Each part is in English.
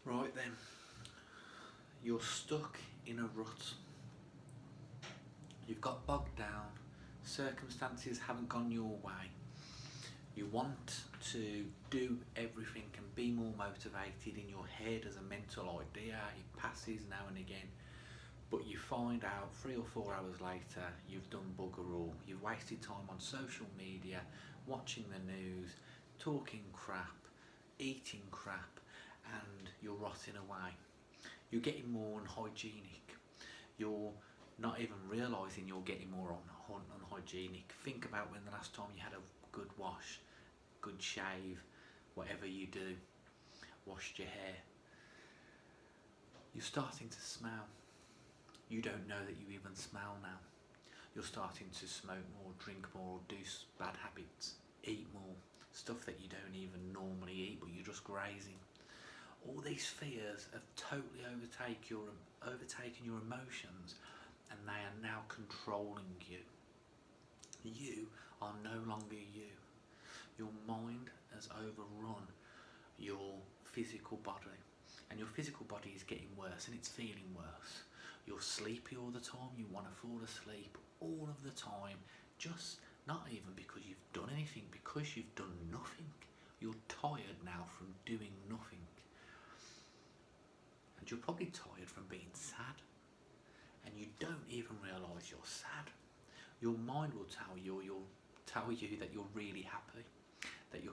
Right then, you're stuck in a rut. You've got bogged down, circumstances haven't gone your way. You want to do everything and be more motivated in your head as a mental idea. It passes now and again, but you find out 3 or 4 hours later you've done bugger all. You've wasted time on social media, watching the news, talking crap, eating crap, and you're rotting away. You're getting more unhygienic. You're not even realising you're getting more unhygienic. Think about when the last time you had a good wash, good shave, whatever you do, washed your hair. You're starting to smell. You don't know that you even smell now. You're starting to smoke more, drink more, do bad habits, eat more, stuff that you don't even normally eat, but you're just grazing. All these fears have totally overtaken your emotions, and they are now controlling you. You are no longer you. Your mind has overrun your physical body, and your physical body is getting worse and it's feeling worse. You're sleepy all the time, you want to fall asleep all of the time, just not even because you've done anything, because you've done nothing. You're tired now from doing nothing. And you're probably tired from being sad, and you don't even realise you're sad. Your mind will tell you, that you're really happy, that you're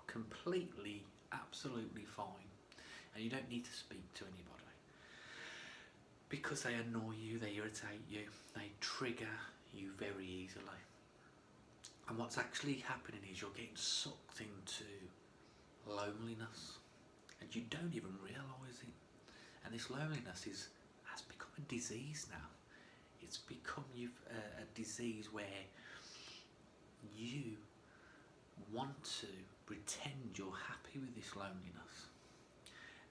completely, absolutely fine, and you don't need to speak to anybody because they annoy you, they irritate you, they trigger you very easily. And what's actually happening is you're getting sucked into loneliness, and you don't even realise it. And this loneliness has become a disease now. It's become a disease where you want to pretend you're happy with this loneliness.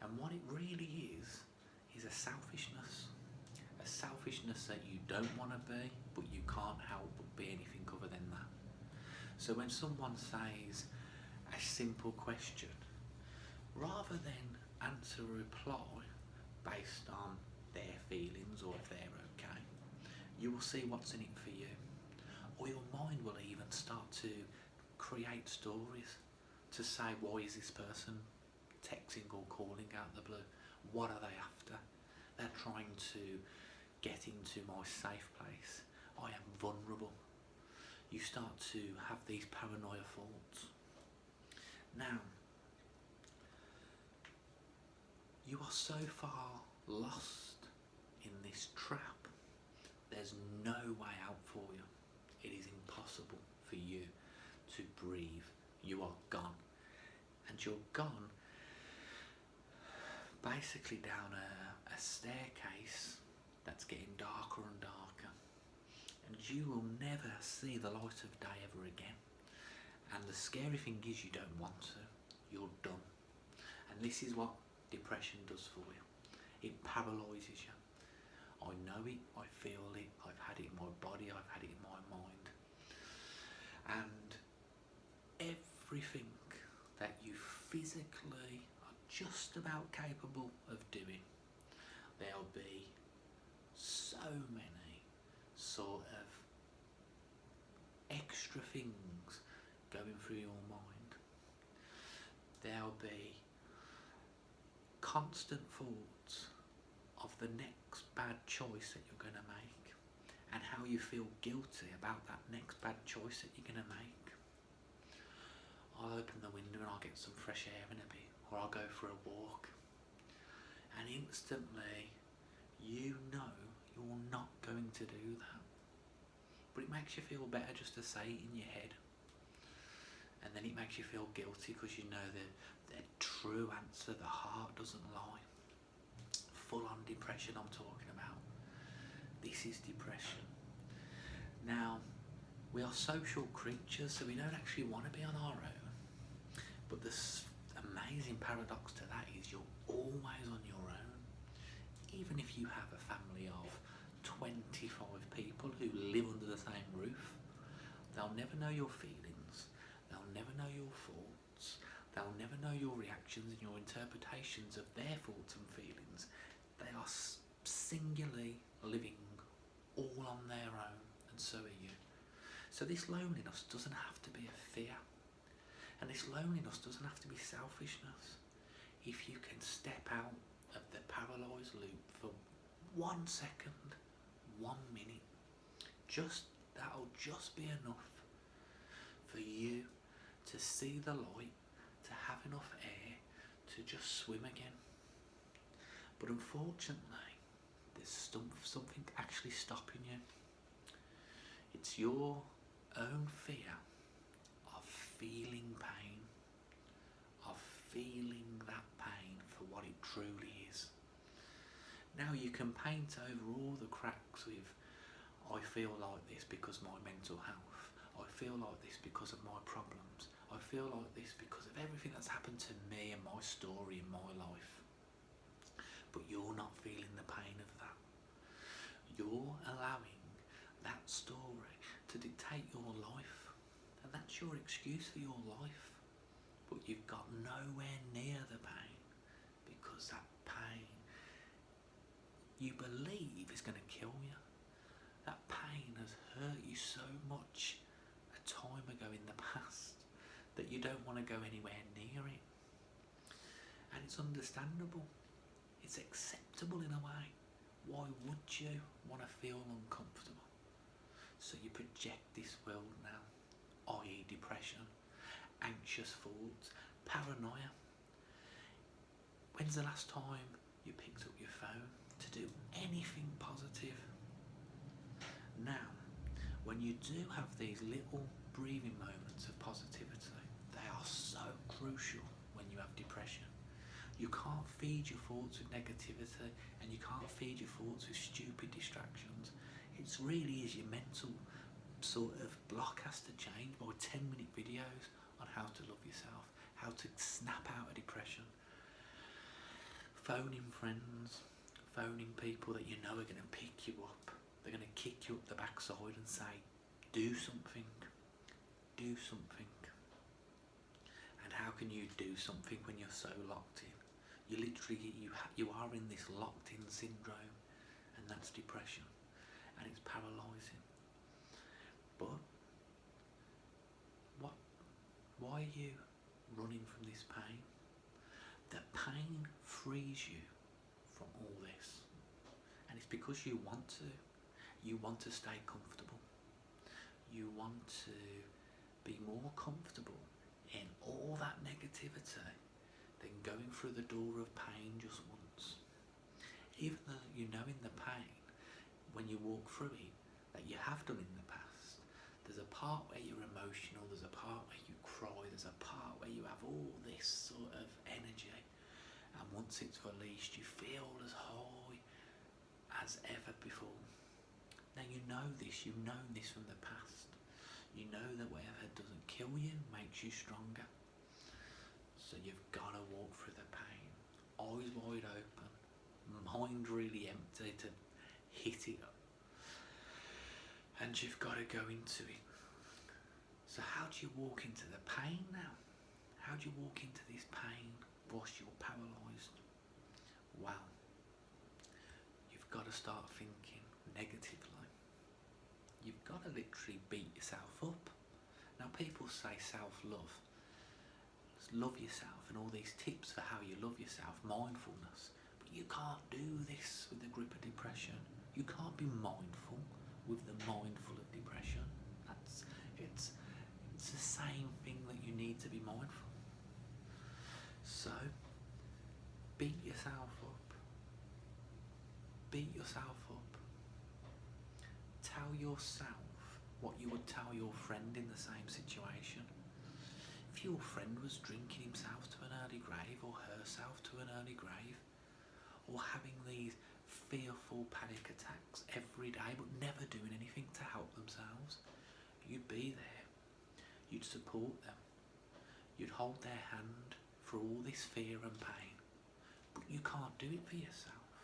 And what it really is a selfishness. A selfishness that you don't want to be, but you can't help but be anything other than that. So when someone says a simple question, rather than answer a reply based on their feelings or if they're okay, you will see what's in it for you. Or your mind will even start to create stories to say, why is this person texting or calling out the blue? What are they after? They're trying to get into my safe place. I am vulnerable. You start to have these paranoia thoughts. Now, you are so far lost in this trap. There's no way out for you. It is impossible for you to breathe. You are gone. And you're gone basically down a staircase that's getting darker and darker. And you will never see the light of day ever again. And the scary thing is you don't want to. You're done. And this is what depression does for you. It paralyses you. I know it, I feel it, I've had it in my body, I've had it in my mind. And everything that you physically are just about capable of doing, there'll be so many sort of extra things going through your mind. There'll be constant thoughts of the next bad choice that you're going to make, and how you feel guilty about that next bad choice that you're going to make. I'll open the window and I'll get some fresh air in a bit, or I'll go for a walk, and instantly you know you're not going to do that, but it makes you feel better just to say it in your head. And then it makes you feel guilty because you know the true answer, the heart doesn't lie. Full on depression I'm talking about. This is depression. Now, we are social creatures, so we don't actually want to be on our own. But the amazing paradox to that is you're always on your own. Even if you have a family of 25 people who live under the same roof, they'll never know your feelings. They'll never know your thoughts. They'll never know your reactions and your interpretations of their thoughts and feelings. They are singularly living all on their own, and so are you. So this loneliness doesn't have to be a fear, and this loneliness doesn't have to be selfishness. If you can step out of the paralysed loop for 1 second, 1 minute, that'll just be enough for you to see the light, to have enough air to just swim again. But unfortunately, there's something actually stopping you. It's your own fear of feeling pain, of feeling that pain for what it truly is. Now you can paint over all the cracks with, I feel like this because of my mental health, I feel like this because of my problems, I feel like this because of everything that's happened to me and my story in my life. But you're not feeling the pain of that. You're allowing that story to dictate your life, and that's your excuse for your life. But you've got nowhere near the pain, because that pain you believe is going to kill you. That pain has hurt you so much a time ago in the past that you don't want to go anywhere near it. And it's understandable. It's acceptable in a way. Why would you want to feel uncomfortable? So you project this world now, i.e. depression, anxious thoughts, paranoia. When's the last time you picked up your phone to do anything positive? Now, when you do have these little breathing moments of positivity, they are so crucial when you have depression. You can't feed your thoughts with negativity, and you can't feed your thoughts with stupid distractions. It really is your mental sort of block has to change by 10-minute videos on how to love yourself, how to snap out of depression. Phoning friends, phoning people that you know are going to pick you up. They're going to kick you up the backside and say, do something, do something. And how can you do something when you're so locked in? You literally, you are in this locked in syndrome, and that's depression, and it's paralysing. But why are you running from this pain? The pain frees you from all this, and it's because you want to. You want to stay comfortable. You want to be more comfortable in all that negativity than going through the door of pain just once. Even though you know in the pain, when you walk through it, that you have done in the past, there's a part where you're emotional, there's a part where you cry, there's a part where you have all this sort of energy, and once it's released, you feel as high as ever before. Now you know this, you've known this from the past. You know that whatever doesn't kill you makes you stronger. So you've got to walk through the pain, eyes wide open, mind really empty to hit it up. And you've got to go into it. So how do you walk into the pain now? How do you walk into this pain whilst you're paralysed? Well, you've got to start thinking negatively. You've got to literally beat yourself up. Now people say self-love, love yourself, and all these tips for how you love yourself, mindfulness. But you can't do this with the grip of depression. You can't be mindful with the mindful of depression. It's the same thing that you need to be mindful. So beat yourself up. Beat yourself up. Tell yourself what you would tell your friend in the same situation. If your friend was drinking himself to an early grave, or herself to an early grave, or having these fearful panic attacks every day but never doing anything to help themselves, you'd be there. You'd support them. You'd hold their hand through all this fear and pain. But you can't do it for yourself.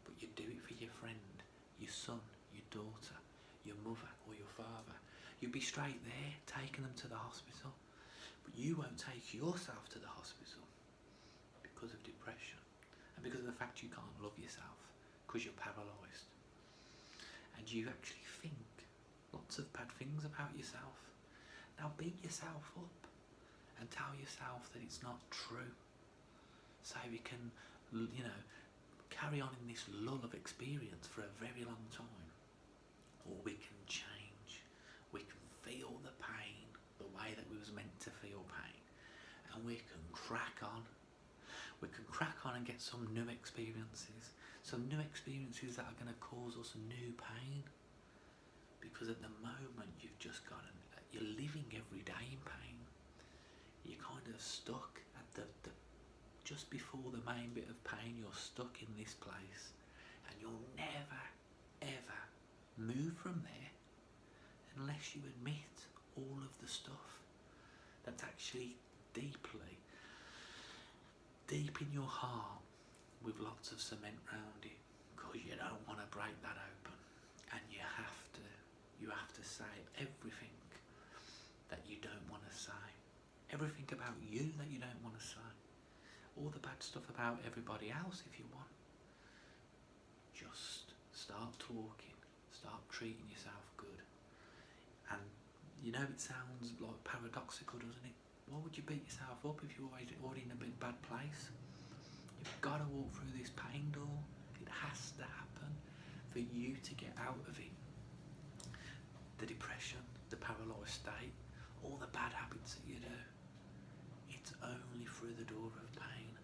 But you do it for your friend, your son, your daughter, your mother or your father. You'd be straight there, taking them to the hospital. But you won't take yourself to the hospital because of depression and because of the fact you can't love yourself because you're paralysed. And you actually think lots of bad things about yourself. Now beat yourself up and tell yourself that it's not true. So we can, carry on in this lull of experience for a very long time. Or we can change. We can feel the pain the way that we was meant to feel pain. And we can crack on. We can crack on and get some new experiences. Some new experiences that are going to cause us new pain. Because at the moment you've just you're living every day in pain. You're kind of stuck at the just before the main bit of pain. You're stuck in this place and you'll never ever move from there unless you admit all of the stuff that's actually deep in your heart with lots of cement round it, because you don't want to break that open. And you have to say everything that you don't want to say, everything about you that you don't want to say, all the bad stuff about everybody else if you want. Just start talking, start treating yourself good. And it sounds like paradoxical, doesn't it? Why would you beat yourself up if you're already in a big bad place? You've got to walk through this pain door. It has to happen for you to get out of it. The depression, the paralysed state, all the bad habits that you do, it's only through the door of pain.